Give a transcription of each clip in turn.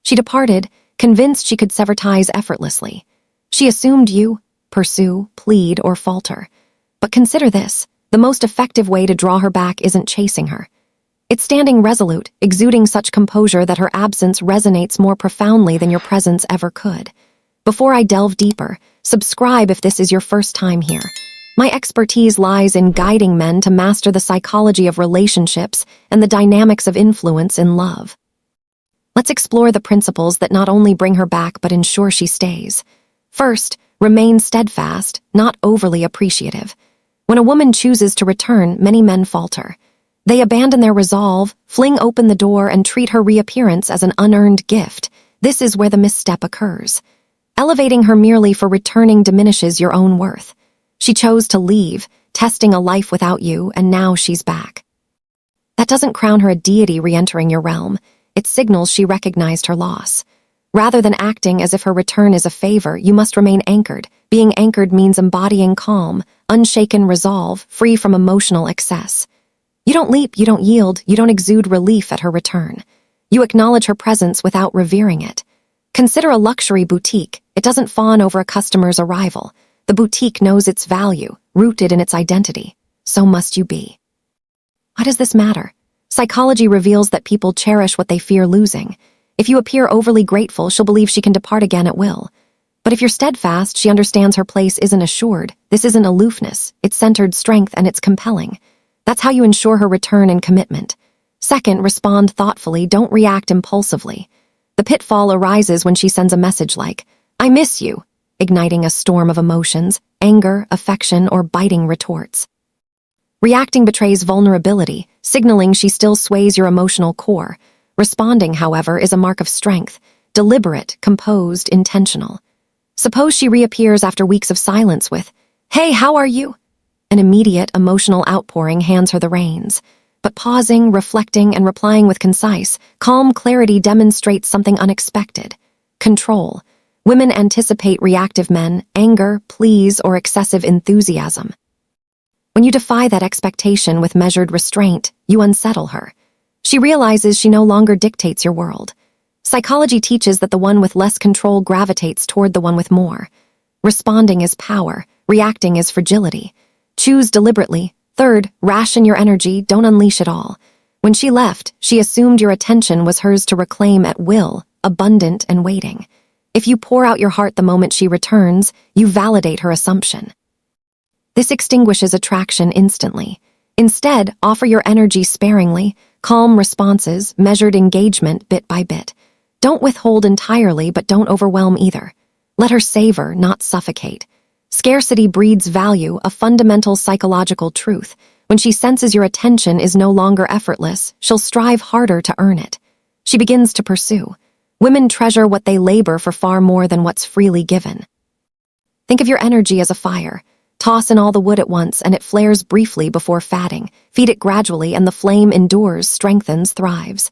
She departed, convinced she could sever ties effortlessly. She assumed you pursue, plead, or falter. But consider this, the most effective way to draw her back isn't chasing her. It's standing resolute, exuding such composure that her absence resonates more profoundly than your presence ever could. Before I delve deeper, subscribe if this is your first time here. My expertise lies in guiding men to master the psychology of relationships and the dynamics of influence in love. Let's explore the principles that not only bring her back but ensure she stays. First, remain steadfast, not overly appreciative. When a woman chooses to return, many men falter. They abandon their resolve, fling open the door, and treat her reappearance as an unearned gift. This is where the misstep occurs. Elevating her merely for returning diminishes your own worth. She chose to leave, testing a life without you, and now she's back. That doesn't crown her a deity re-entering your realm. It signals she recognized her loss. Rather than acting as if her return is a favor, you must remain anchored. Being anchored means embodying calm, unshaken resolve, free from emotional excess. You don't leap, you don't yield, you don't exude relief at her return. You acknowledge her presence without revering it. Consider a luxury boutique. It doesn't fawn over a customer's arrival. The boutique knows its value, rooted in its identity. So must you be. Why does this matter? Psychology reveals that people cherish what they fear losing. If you appear overly grateful, she'll believe she can depart again at will. But if you're steadfast, she understands her place isn't assured. This isn't aloofness. It's centered strength, and it's compelling. That's how you ensure her return and commitment. Second, respond thoughtfully. Don't react impulsively. The pitfall arises when she sends a message like, "I miss you," igniting a storm of emotions, anger, affection, or biting retorts. Reacting betrays vulnerability, signaling she still sways your emotional core. Responding, however, is a mark of strength, deliberate, composed, intentional. Suppose she reappears after weeks of silence with, "Hey, how are you?" An immediate, emotional outpouring hands her the reins. But pausing, reflecting, and replying with concise, calm clarity demonstrates something unexpected. Control. Women anticipate reactive men, anger, pleas, or excessive enthusiasm. When you defy that expectation with measured restraint, you unsettle her. She realizes she no longer dictates your world. Psychology teaches that the one with less control gravitates toward the one with more. Responding is power, reacting is fragility. Choose deliberately. Third, ration your energy, don't unleash it all. When she left, she assumed your attention was hers to reclaim at will, abundant and waiting. If you pour out your heart the moment she returns, you validate her assumption. This extinguishes attraction instantly. Instead, offer your energy sparingly, calm responses, measured engagement bit by bit. Don't withhold entirely, but don't overwhelm either. Let her savor, not suffocate. Scarcity breeds value, a fundamental psychological truth. When she senses your attention is no longer effortless, she'll strive harder to earn it. She begins to pursue. Women treasure what they labor for far more than what's freely given. Think of your energy as a fire. Toss in all the wood at once, and it flares briefly before fatting. Feed it gradually, and the flame endures, strengthens, thrives.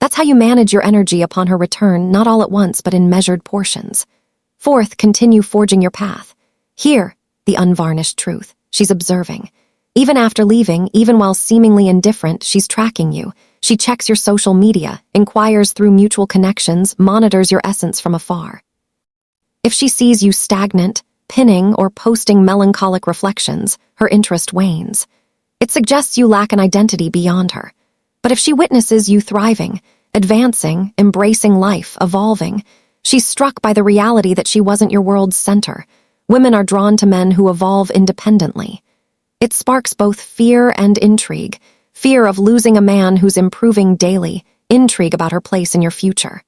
That's how you manage your energy upon her return, not all at once, but in measured portions. Fourth, continue forging your path. Here, the unvarnished truth. She's observing. Even after leaving, even while seemingly indifferent, she's tracking you. She checks your social media, inquires through mutual connections, monitors your essence from afar. If she sees you stagnant, pinning, or posting melancholic reflections, her interest wanes. It suggests you lack an identity beyond her. But if she witnesses you thriving, advancing, embracing life, evolving, she's struck by the reality that she wasn't your world's center. Women are drawn to men who evolve independently. It sparks both fear and intrigue. Fear of losing a man who's improving daily, intrigue about her place in your future.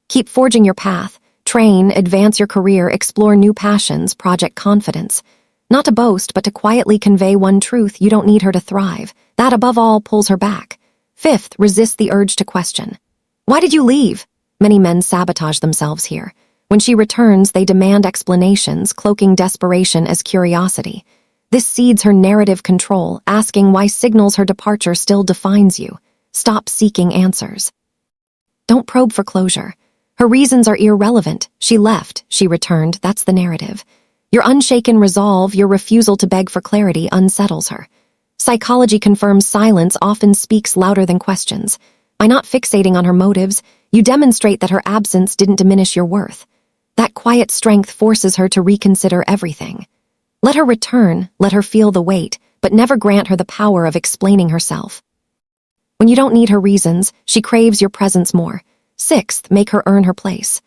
Keep forging your path. Train, advance your career, explore new passions, project confidence. Not to boast, but to quietly convey one truth: you don't need her to thrive. That, above all, pulls her back. Fifth, resist the urge to question. Why did you leave? Many men sabotage themselves here. When she returns, they demand explanations, cloaking desperation as curiosity. This cedes her narrative control, asking why signals her departure still defines you. Stop seeking answers. Don't probe for closure. Her reasons are irrelevant. She left, she returned, that's the narrative. Your unshaken resolve, your refusal to beg for clarity, unsettles her. Psychology confirms silence often speaks louder than questions. By not fixating on her motives, You demonstrate that her absence didn't diminish your worth. That quiet strength forces her to reconsider everything. Let her return, let her feel the weight, but never grant her the power of explaining herself. When you don't need her reasons, she craves your presence more. Sixth, make her earn her place.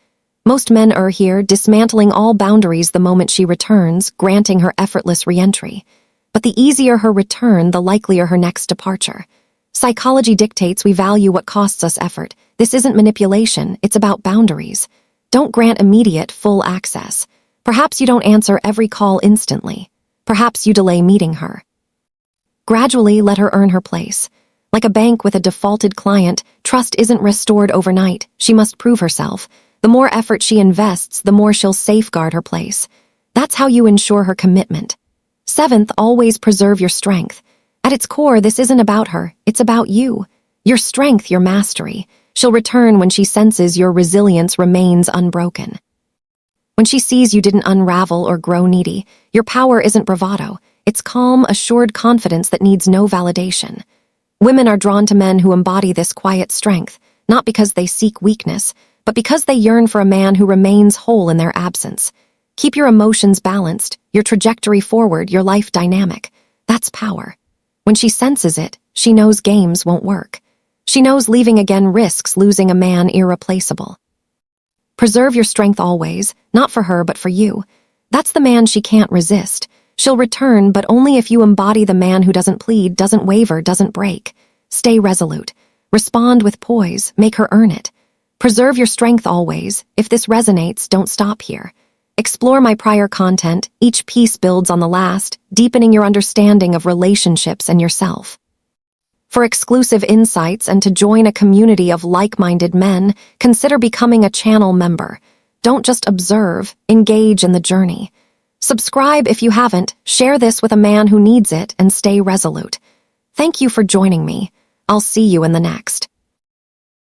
Most men err here, dismantling all boundaries the moment she returns, granting her effortless re-entry. But the easier her return, the likelier her next departure. Psychology dictates we value what costs us effort. This isn't manipulation, it's about boundaries. Don't grant immediate, full access. Perhaps you don't answer every call instantly. Perhaps you delay meeting her. Gradually, let her earn her place. Like a bank with a defaulted client, trust isn't restored overnight. She must prove herself. The more effort she invests, the more she'll safeguard her place. That's how you ensure her commitment. Seventh, always preserve your strength. At its core, this isn't about her, it's about you. Your strength, your mastery. She'll return when she senses your resilience remains unbroken. When she sees you didn't unravel or grow needy, your power isn't bravado. It's calm, assured confidence that needs no validation. Women are drawn to men who embody this quiet strength, not because they seek weakness, but because they yearn for a man who remains whole in their absence. Keep your emotions balanced, your trajectory forward, your life dynamic. That's power. When she senses it, she knows games won't work. She knows leaving again risks losing a man irreplaceable. Preserve your strength always, not for her but for you. That's the man she can't resist. She'll return, but only if you embody the man who doesn't plead, doesn't waver, doesn't break. Stay resolute. Respond with poise, make her earn it. Preserve your strength always. If this resonates, don't stop here. Explore my prior content. Each piece builds on the last, deepening your understanding of relationships and yourself. For exclusive insights and to join a community of like-minded men, consider becoming a channel member. Don't just observe, engage in the journey. Subscribe if you haven't, share this with a man who needs it, and stay resolute. Thank you for joining me. I'll see you in the next.